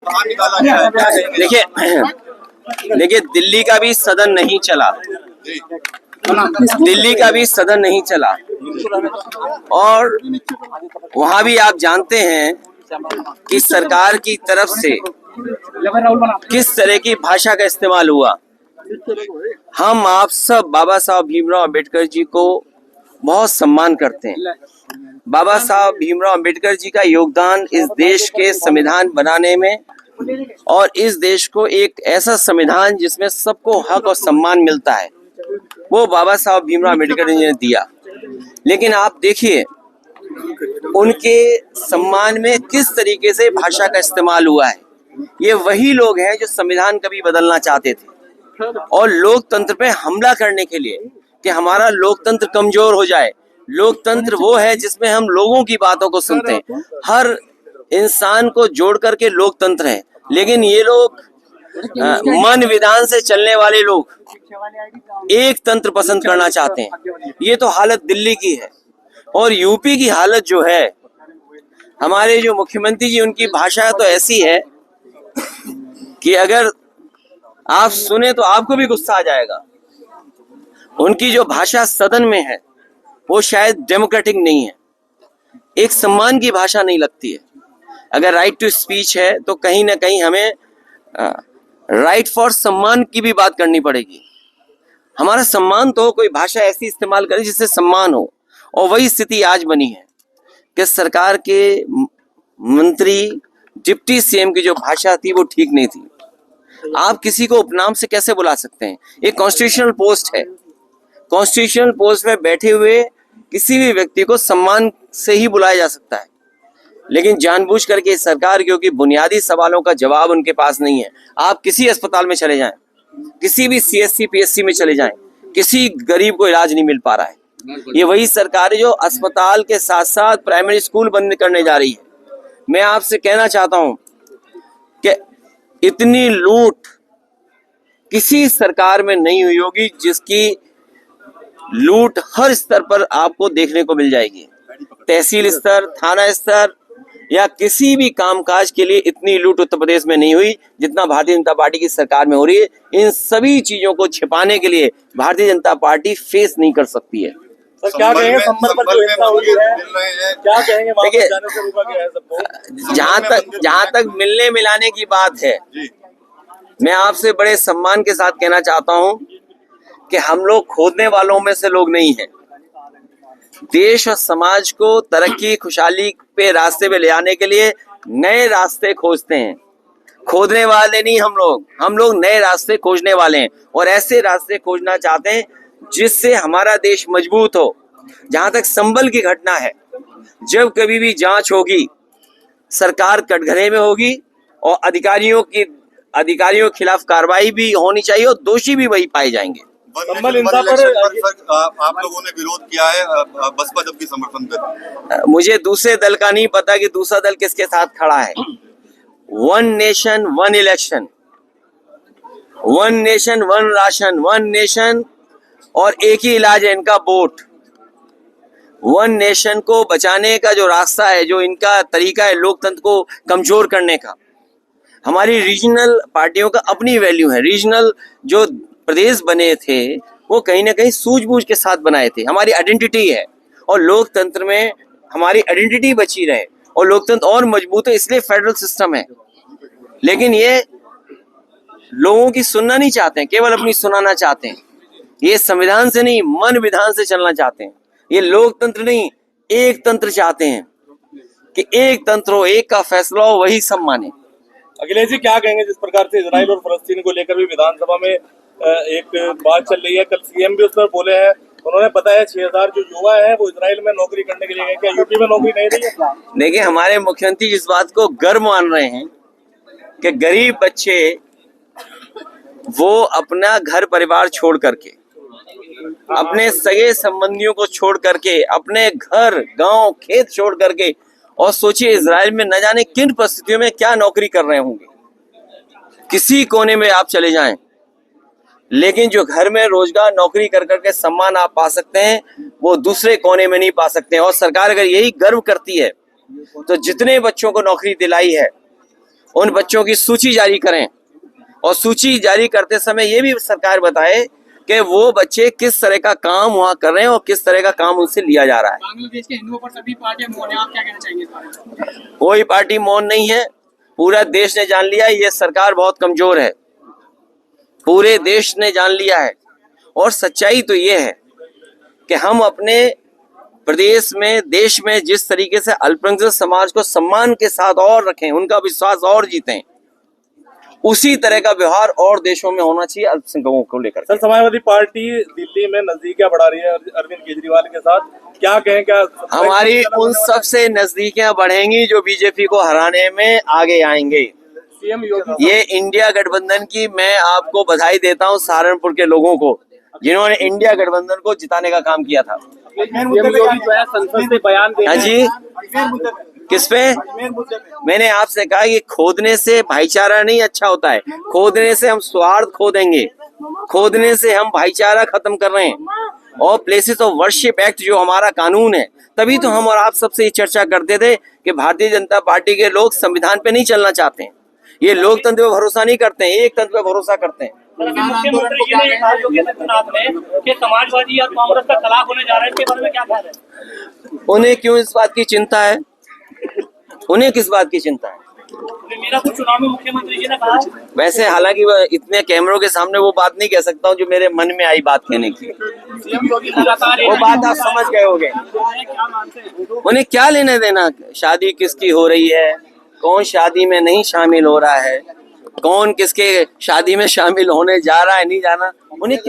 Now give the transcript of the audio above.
बाहर निकाला गया है, क्या कहेंगे? देखिए दिल्ली का भी सदन नहीं चला, दिल्ली का भी सदन नहीं चला, और वहां भी आप जानते हैं कि सरकार की तरफ से किस तरह की भाषा का इस्तेमाल हुआ। हम आप सब बाबा साहब भीमराव अंबेडकर जी को बहुत सम्मान करते हैं। बाबा साहब भीमराव अंबेडकर जी का योगदान इस देश के संविधान बनाने में और इस देश को एक ऐसा संविधान जिसमें सबको हक और सम्मान मिलता है, वो बाबा साहब भीमराव अंबेडकर जी ने दिया। लेकिन आप देखिए उनके सम्मान में किस तरीके से भाषा का इस्तेमाल हुआ है। ये वही लोग हैं जो संविधान कभी बदलना चाहते थे और लोकतंत्र पे हमला करने के लिए कि हमारा लोकतंत्र कमजोर हो जाए। लोकतंत्र वो है जिसमें हम लोगों की बातों को सुनते हैं, हर इंसान को जोड़ करके लोकतंत्र है। लेकिन ये लोग मन विधान से चलने वाले लोग एक तंत्र पसंद करना चाहते हैं। ये तो हालत दिल्ली की है। और यूपी की हालत जो है, हमारे जो मुख्यमंत्री जी, उनकी भाषा तो ऐसी है कि अगर आप सुने तो आपको भी गुस्सा आ जाएगा। उनकी जो भाषा सदन में है वो शायद डेमोक्रेटिक नहीं है, एक सम्मान की भाषा नहीं लगती है। अगर राइट टू स्पीच है तो कहीं ना कहीं हमें राइट फॉर सम्मान की भी बात करनी पड़ेगी। हमारा सम्मान तो कोई भाषा ऐसी इस्तेमाल करे जिससे सम्मान हो, और वही स्थिति आज बनी है कि सरकार के मंत्री, डिप्टी सीएम की जो भाषा थी वो ठीक नहीं थी। आप किसी को उपनाम से कैसे बुला सकते हैं? एक कॉन्स्टिट्यूशनल पोस्ट है, कॉन्स्टिट्यूशनल पोस्ट में बैठे हुए किसी भी व्यक्ति को सम्मान से ही बुलाया जा सकता है। लेकिन जानबूझ करके सरकार, क्योंकि बुनियादी सवालों का जवाब उनके पास नहीं है। आप किसी अस्पताल में चले जाएं, किसी भी सीएससी पीएससी में चले जाएं, किसी गरीब को इलाज नहीं मिल पा रहा है। ये वही सरकार है जो अस्पताल के साथ साथ प्राइमरी स्कूल बंद करने जा रही है। मैं आपसे कहना चाहता हूं कि इतनी लूट किसी सरकार में नहीं हुई होगी जिसकी लूट हर स्तर पर आपको देखने को मिल जाएगी। तहसील स्तर, थाना स्तर या किसी भी कामकाज के लिए इतनी लूट उत्तर प्रदेश में नहीं हुई जितना भारतीय जनता पार्टी की सरकार में हो रही है। इन सभी चीजों को छिपाने के लिए भारतीय जनता पार्टी फेस नहीं कर सकती है। सर क्या कहेंगे संभल पर जो हिंसा हुई है, क्या कहेंगे? देखिए जाने से रोका गया है सबको। जहां तक मिलने मिलाने की बात है, मैं आपसे बड़े सम्मान के साथ कहना चाहता हूं कि हम लोग खोदने वालों में से लोग नहीं हैं। देश और समाज को तरक्की खुशहाली पे रास्ते पे ले आने के लिए नए रास्ते खोजते हैं, खोदने वाले नहीं हम लोग नए रास्ते खोजने वाले हैं और ऐसे रास्ते खोजना चाहते हैं जिससे हमारा देश मजबूत हो। जहां तक संभल की घटना है, जब कभी भी जांच होगी सरकार कटघरे में होगी और अधिकारियों के खिलाफ कार्रवाई भी होनी चाहिए और दोषी भी वही पाए जाएंगे। संभल हिंसा पर आप लोगों ने विरोध किया है, बसपा जबकि समर्थन कर। मुझे दूसरे दल का नहीं पता कि दूसरा दल किसके साथ खड़ा है। One nation one election, one nation one ration, one nation और एक ही इलाज है इनका, वोट। वन नेशन को बचाने का जो रास्ता है, जो इनका तरीका है लोकतंत्र को कमजोर करने का। हमारी रीजनल पार्टियों का अपनी वैल्यू है। रीजनल जो प्रदेश बने थे वो कहीं ना कहीं सूझबूझ के साथ बनाए थे। हमारी आइडेंटिटी है और लोकतंत्र में हमारी आइडेंटिटी बची रहे और लोकतंत्र और मजबूत है, इसलिए फेडरल सिस्टम है। लेकिन ये लोगों की सुनना नहीं चाहते हैं, केवल अपनी सुनाना चाहते हैं। ये संविधान से नहीं, मन विधान से चलना चाहते हैं। ये लोकतंत्र नहीं, एक तंत्र चाहते हैं कि एक तंत्र हो, एक का फैसला हो, वही सब माने। अखिलेश जी क्या कहेंगे जिस प्रकार से इजराइल और फलस्तीन को लेकर भी विधानसभा में एक बात चल रही है? कल सीएम भी उस पर बोले हैं, उन्होंने बताया 6000 जो युवा है वो इजराइल में नौकरी करने के लिए गए। क्या यूपी में नौकरी नहीं रही है? देखिए हमारे मुख्यमंत्री इस बात को गर्व मान रहे हैं कि गरीब बच्चे वो अपना घर परिवार छोड़ करके, अपने सगे संबंधियों को छोड़ करके, अपने घर गांव खेत छोड़ करके, और सोचिए इजराइल में न जाने किन परिस्थितियों में क्या नौकरी कर रहे होंगे। किसी कोने में आप चले जाएं, लेकिन जो घर में रोजगार नौकरी कर करके सम्मान आप पा सकते हैं वो दूसरे कोने में नहीं पा सकते हैं। और सरकार अगर यही गर्व करती है तो जितने बच्चों को नौकरी दिलाई है उन बच्चों की सूची जारी करें और सूची जारी करते समय ये भी सरकार बताए कि वो बच्चे किस तरह का काम वहाँ कर रहे हैं और किस तरह का काम उनसे लिया जा रहा है। बांग्लादेश के हिंदुओं पर सभी पार्टियां मौन है, आप क्या कहना चाहेंगे इस बारे में? कोई पार्टी मौन नहीं है, पूरा देश ने जान लिया है ये सरकार बहुत कमजोर है, पूरे देश ने जान लिया है। और सच्चाई तो ये है कि हम अपने प्रदेश में, देश में जिस तरीके से अल्पसंख्यक समाज को सम्मान के साथ और रखें, उनका विश्वास और जीतें, उसी तरह का व्यवहार और देशों में होना चाहिए अल्पसंख्यकों को लेकर। सर, समाजवादी पार्टी दिल्ली में नजदीकियां बढ़ा रही है अरविंद केजरीवाल के साथ, क्या कहें? क्या हमारी उन सबसे नजदीकियां बढ़ेंगी जो बीजेपी को हराने में आगे आएंगे। सीएम योगी ये इंडिया गठबंधन की मैं आपको बधाई देता हूं, सहारनपुर के लोगों को जिन्होंने इंडिया गठबंधन को जिताने का काम किया था। सीएम योगी जो है संसद से बयान दे हाँ जी, किस पे? मैंने आपसे कहा कि खोदने से भाईचारा नहीं अच्छा होता है, खोदने से हम स्वार्थ खो देंगे, खोदने से हम भाईचारा खत्म कर रहे हैं। और प्लेसेस ऑफ वर्शिप एक्ट जो हमारा कानून है, तभी तो हम और आप सबसे ये चर्चा करते थे कि भारतीय जनता पार्टी के लोग संविधान पे नहीं चलना चाहते हैं, ये लोकतंत्र पे भरोसा नहीं करते हैं, एक तंत्र पे भरोसा करते हैं। मुख्यमंत्री जी ने कहा योगी आदित्यनाथ ने कि समाजवादी और कांग्रेस का खिलाफ होने जा रहा है, इसके बारे में क्या ख्याल है? उन्हें क्यों इस बात की चिंता है? उन्हें किस बात की चिंता है? मेरा कुछ चुनाव में मुख्यमंत्री जी ने कहा। वैसे हालांकि इतने कैमरों के सामने वो बात नहीं कह सकता हूँ जो मेरे मन में आई बात कहने की, सीएम योगी लगातार वो बात आप समझ गए होंगे। क्या मानते हैं? उन्हें क्या लेने देना शादी किसकी हो रही है, कौन शादी में नहीं शामिल हो रहा है, कौन किसके शादी में शामिल होने जा रहा है नहीं जाना, उन्हें क्या